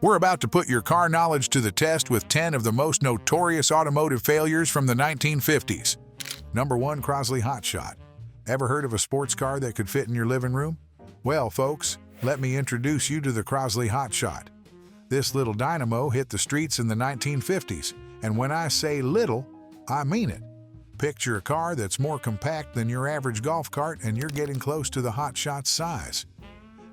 We're about to put your car knowledge to the test with 10 of the most notorious automotive failures from the 1950s. Number 1. Crosley Hot Shot. Ever heard of a sports car that could fit in your living room? Well, folks, let me introduce you to the Crosley Hot Shot. This little dynamo hit the streets in the 1950s, and when I say little, I mean it. Picture a car that's more compact than your average golf cart, and you're getting close to the Hot Shot's size.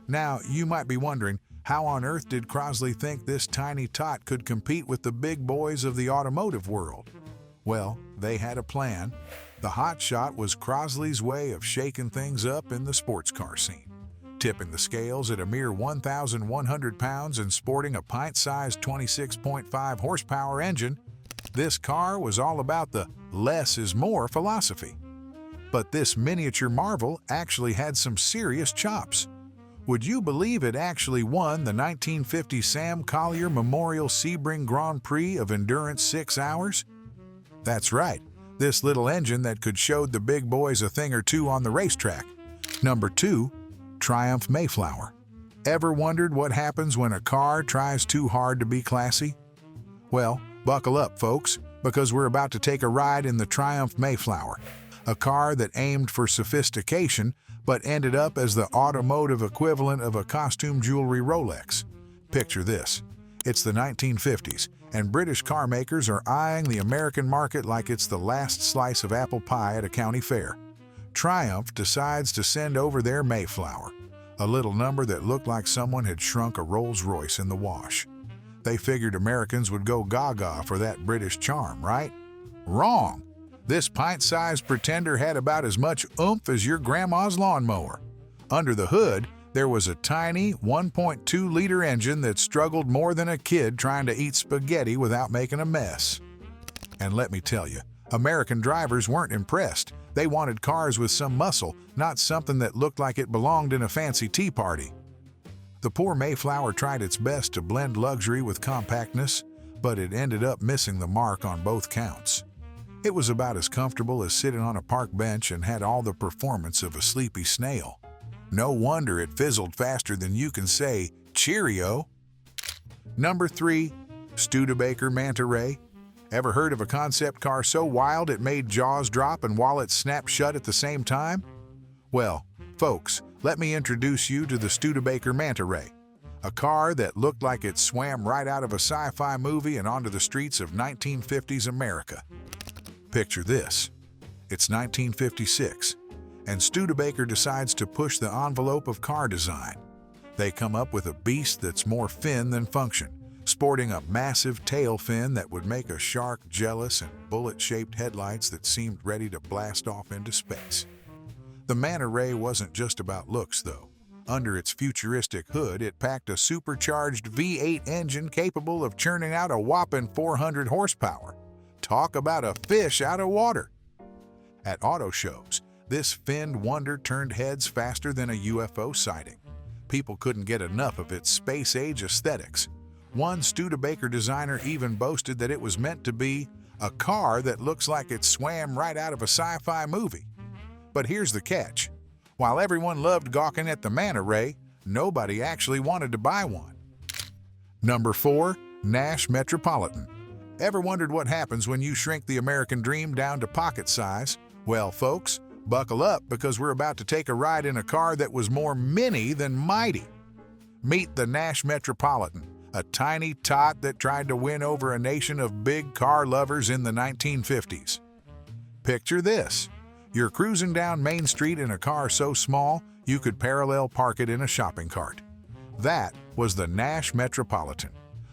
Now, you might be wondering, how on earth did Crosley think this tiny tot could compete with the big boys of the automotive world? Well, they had a plan. The Hot Shot was Crosley's way of shaking things up in the sports car scene. Tipping the scales at a mere 1,100 pounds and sporting a pint-sized 26.5 horsepower engine, this car was all about the less is more philosophy. But this miniature marvel actually had some serious chops. Would you believe it actually won the 1950 Sam Collier Memorial Sebring Grand Prix of Endurance 6 hours? That's right, this little engine that could show the big boys a thing or two on the racetrack. Number 2. Triumph Mayflower. Ever wondered what happens when a car tries too hard to be classy? Well, buckle up, folks, because we're about to take a ride in the Triumph Mayflower, a car that aimed for sophistication but ended up as the automotive equivalent of a costume jewelry Rolex. Picture this. It's the 1950s, and British car makers are eyeing the American market like it's the last slice of apple pie at a county fair. Triumph decides to send over their Mayflower, a little number that looked like someone had shrunk a Rolls-Royce in the wash. They figured Americans would go gaga for that British charm, right? Wrong! This pint-sized pretender had about as much oomph as your grandma's lawnmower. Under the hood, there was a tiny 1.2-liter engine that struggled more than a kid trying to eat spaghetti without making a mess. And let me tell you, American drivers weren't impressed. They wanted cars with some muscle, not something that looked like it belonged in a fancy tea party. The poor Mayflower tried its best to blend luxury with compactness, but it ended up missing the mark on both counts. It was about as comfortable as sitting on a park bench and had all the performance of a sleepy snail. No wonder it fizzled faster than you can say, "Cheerio." Number 3. Studebaker Manta Ray. Ever heard of a concept car so wild it made jaws drop and wallets snap shut at the same time? Well, folks, let me introduce you to the Studebaker Manta Ray, a car that looked like it swam right out of a sci-fi movie and onto the streets of 1950s America. Picture this. It's 1956, and Studebaker decides to push the envelope of car design. They come up with a beast that's more fin than function, sporting a massive tail fin that would make a shark jealous and bullet-shaped headlights that seemed ready to blast off into space. The Manta Ray wasn't just about looks, though. Under its futuristic hood, it packed a supercharged V8 engine capable of churning out a whopping 400 horsepower. Talk about a fish out of water! At auto shows, this finned wonder turned heads faster than a UFO sighting. People couldn't get enough of its space-age aesthetics. One Studebaker designer even boasted that it was meant to be a car that looks like it swam right out of a sci-fi movie. But here's the catch. While everyone loved gawking at the Manta Ray, nobody actually wanted to buy one. Number 4. Nash Metropolitan. Ever wondered what happens when you shrink the American dream down to pocket size? Well, folks, buckle up because we're about to take a ride in a car that was more mini than mighty. Meet the Nash Metropolitan, a tiny tot that tried to win over a nation of big car lovers in the 1950s. Picture this. You're cruising down Main Street in a car so small you could parallel park it in a shopping cart. That was the Nash Metropolitan,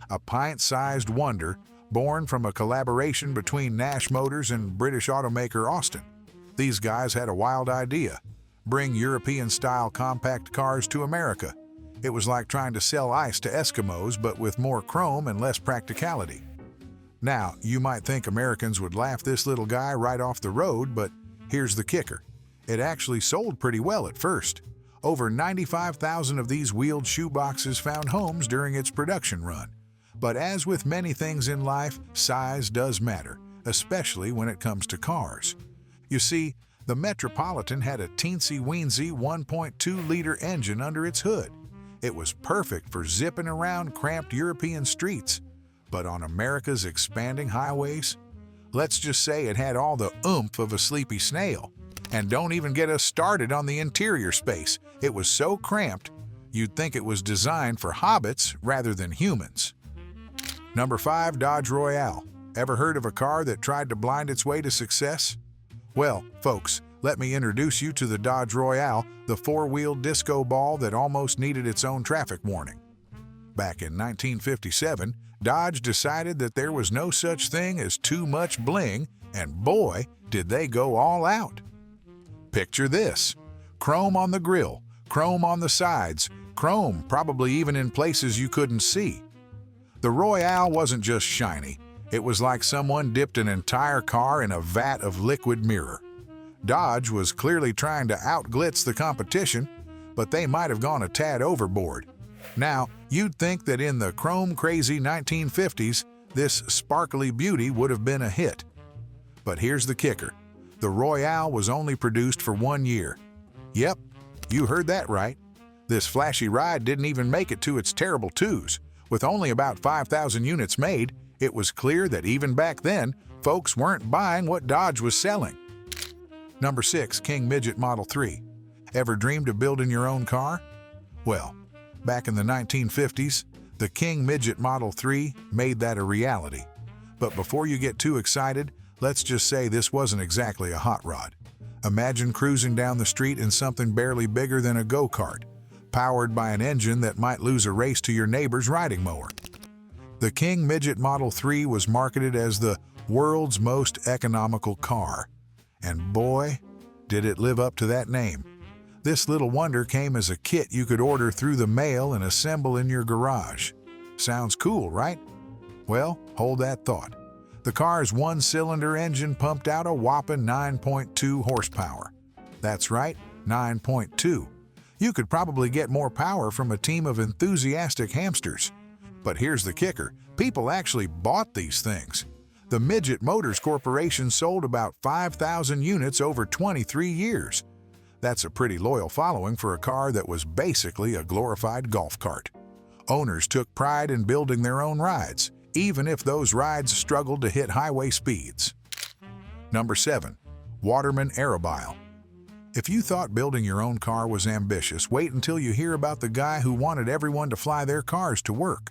a pint-sized wonder born from a collaboration between Nash Motors and British automaker Austin. These guys had a wild idea: bring European-style compact cars to America. It was like trying to sell ice to Eskimos, but with more chrome and less practicality. Now, you might think Americans would laugh this little guy right off the road, but here's the kicker. It actually sold pretty well at first. Over 95,000 of these wheeled shoeboxes found homes during its production run. But as with many things in life, size does matter, especially when it comes to cars. You see, the Metropolitan had a teensy-weensy 1.2-liter engine under its hood. It was perfect for zipping around cramped European streets, but on America's expanding highways, let's just say it had all the oomph of a sleepy snail. And don't even get us started on the interior space. It was so cramped, you'd think it was designed for hobbits rather than humans. Number 5, Dodge Royale. Ever heard of a car that tried to blind its way to success? Well, folks, let me introduce you to the Dodge Royale, the four-wheel disco ball that almost needed its own traffic warning. Back in 1957, Dodge decided that there was no such thing as too much bling, and boy, did they go all out. Picture this: chrome on the grille, chrome on the sides, chrome probably even in places you couldn't see. The Royale wasn't just shiny, it was like someone dipped an entire car in a vat of liquid mirror. Dodge was clearly trying to outglitz the competition, but they might have gone a tad overboard. Now, you'd think that in the chrome-crazy 1950s, this sparkly beauty would have been a hit. But here's the kicker: the Royale was only produced for 1 year. Yep, you heard that right. This flashy ride didn't even make it to its terrible twos. With only about 5,000 units made, it was clear that even back then, folks weren't buying what Dodge was selling. Number 6, King Midget Model 3. Ever dreamed of building your own car? Well, back in the 1950s, the King Midget Model 3 made that a reality. But before you get too excited, let's just say this wasn't exactly a hot rod. Imagine cruising down the street in something barely bigger than a go-kart, powered by an engine that might lose a race to your neighbor's riding mower. The King Midget Model 3 was marketed as the world's most economical car. And boy, did it live up to that name. This little wonder came as a kit you could order through the mail and assemble in your garage. Sounds cool, right? Well, hold that thought. The car's one-cylinder engine pumped out a whopping 9.2 horsepower. That's right, 9.2. You could probably get more power from a team of enthusiastic hamsters. But here's the kicker: people actually bought these things. The Midget Motors Corporation sold about 5,000 units over 23 years. That's a pretty loyal following for a car that was basically a glorified golf cart. Owners took pride in building their own rides, even if those rides struggled to hit highway speeds. Number 7, Waterman Aerobile. If you thought building your own car was ambitious, wait until you hear about the guy who wanted everyone to fly their cars to work.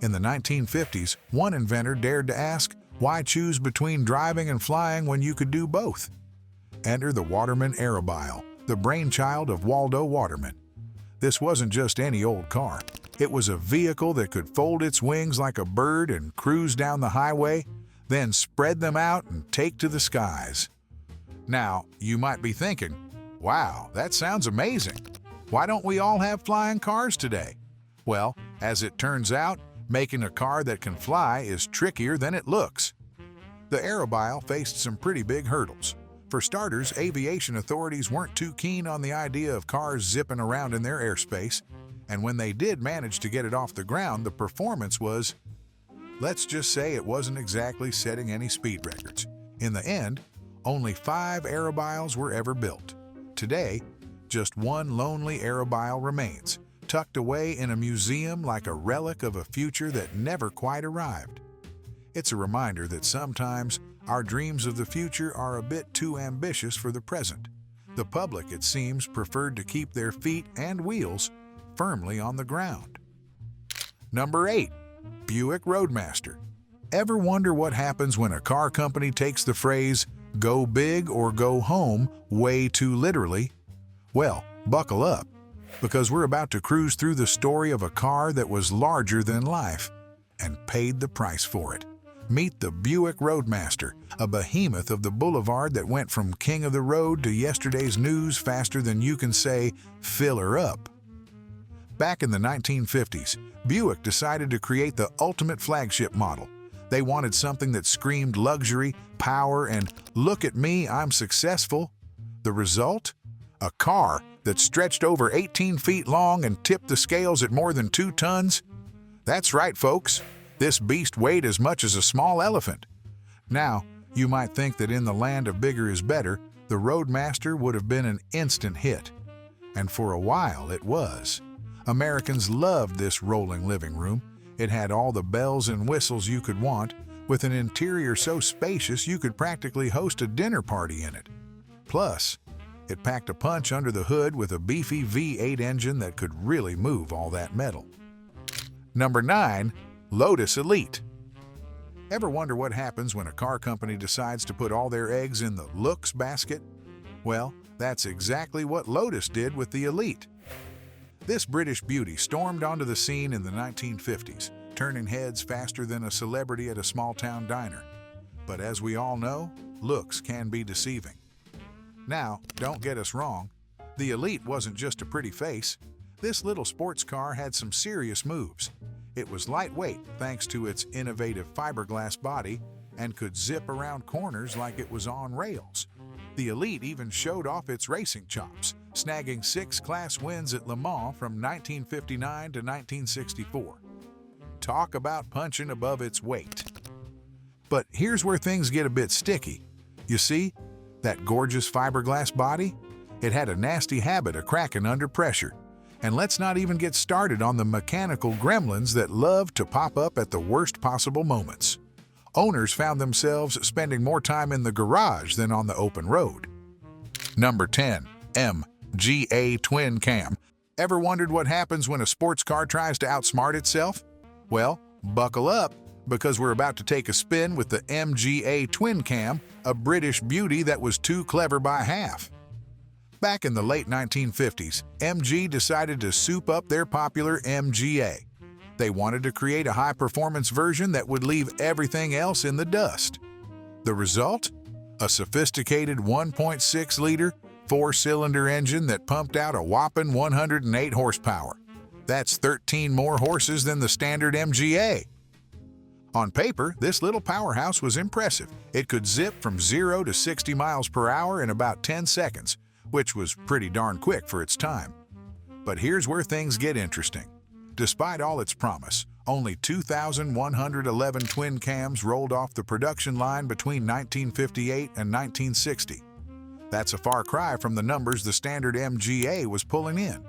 In the 1950s, one inventor dared to ask, why choose between driving and flying when you could do both? Enter the Waterman Aerobile, the brainchild of Waldo Waterman. This wasn't just any old car. It was a vehicle that could fold its wings like a bird and cruise down the highway, then spread them out and take to the skies. Now, you might be thinking, wow, that sounds amazing. Why don't we all have flying cars today? Well, as it turns out, making a car that can fly is trickier than it looks. The Aerobile faced some pretty big hurdles. For starters, aviation authorities weren't too keen on the idea of cars zipping around in their airspace, and when they did manage to get it off the ground, the performance was, let's just say it wasn't exactly setting any speed records. In the end, only 5 Aerobiles were ever built. Today, just one lonely Aerobile remains, tucked away in a museum like a relic of a future that never quite arrived. It's a reminder that sometimes our dreams of the future are a bit too ambitious for the present. The public, it seems, preferred to keep their feet and wheels firmly on the ground. Number 8, Buick Roadmaster. Ever wonder what happens when a car company takes the phrase, "go big or go home," way too literally? Well, buckle up, because we're about to cruise through the story of a car that was larger than life and paid the price for it. Meet the Buick Roadmaster, a behemoth of the boulevard that went from king of the road to yesterday's news faster than you can say, "fill her up." Back in the 1950s, Buick decided to create the ultimate flagship model. They wanted something that screamed luxury, power, and "look at me, I'm successful." The result? A car that stretched over 18 feet long and tipped the scales at more than 2 tons? That's right, folks. This beast weighed as much as a small elephant. Now, you might think that in the land of bigger is better, the Roadmaster would have been an instant hit. And for a while it was. Americans loved this rolling living room. It had all the bells and whistles you could want, with an interior so spacious you could practically host a dinner party in it. Plus, it packed a punch under the hood with a beefy V8 engine that could really move all that metal. Number 9. Lotus Elite. Ever wonder what happens when a car company decides to put all their eggs in the looks basket? Well, that's exactly what Lotus did with the Elite. This British beauty stormed onto the scene in the 1950s, turning heads faster than a celebrity at a small-town diner. But as we all know, looks can be deceiving. Now, don't get us wrong, the Elite wasn't just a pretty face. This little sports car had some serious moves. It was lightweight thanks to its innovative fiberglass body and could zip around corners like it was on rails. The Elite even showed off its racing chops, snagging 6 class wins at Le Mans from 1959 to 1964. Talk about punching above its weight. But here's where things get a bit sticky. You see, that gorgeous fiberglass body? It had a nasty habit of cracking under pressure. And let's not even get started on the mechanical gremlins that love to pop up at the worst possible moments. Owners found themselves spending more time in the garage than on the open road. Number 10. MGA Twin Cam. Ever wondered what happens when a sports car tries to outsmart itself? Well, buckle up, because we're about to take a spin with the MGA Twin Cam, a British beauty that was too clever by half. Back in the late 1950s, MG decided to soup up their popular MGA. They wanted to create a high-performance version that would leave everything else in the dust. The result? A sophisticated 1.6-liter, 4-cylinder engine that pumped out a whopping 108 horsepower. That's 13 more horses than the standard MGA. On paper, this little powerhouse was impressive. It could zip from 0 to 60 miles per hour in about 10 seconds, which was pretty darn quick for its time. But here's where things get interesting. Despite all its promise, only 2,111 twin cams rolled off the production line between 1958 and 1960. That's a far cry from the numbers the standard MGA was pulling in.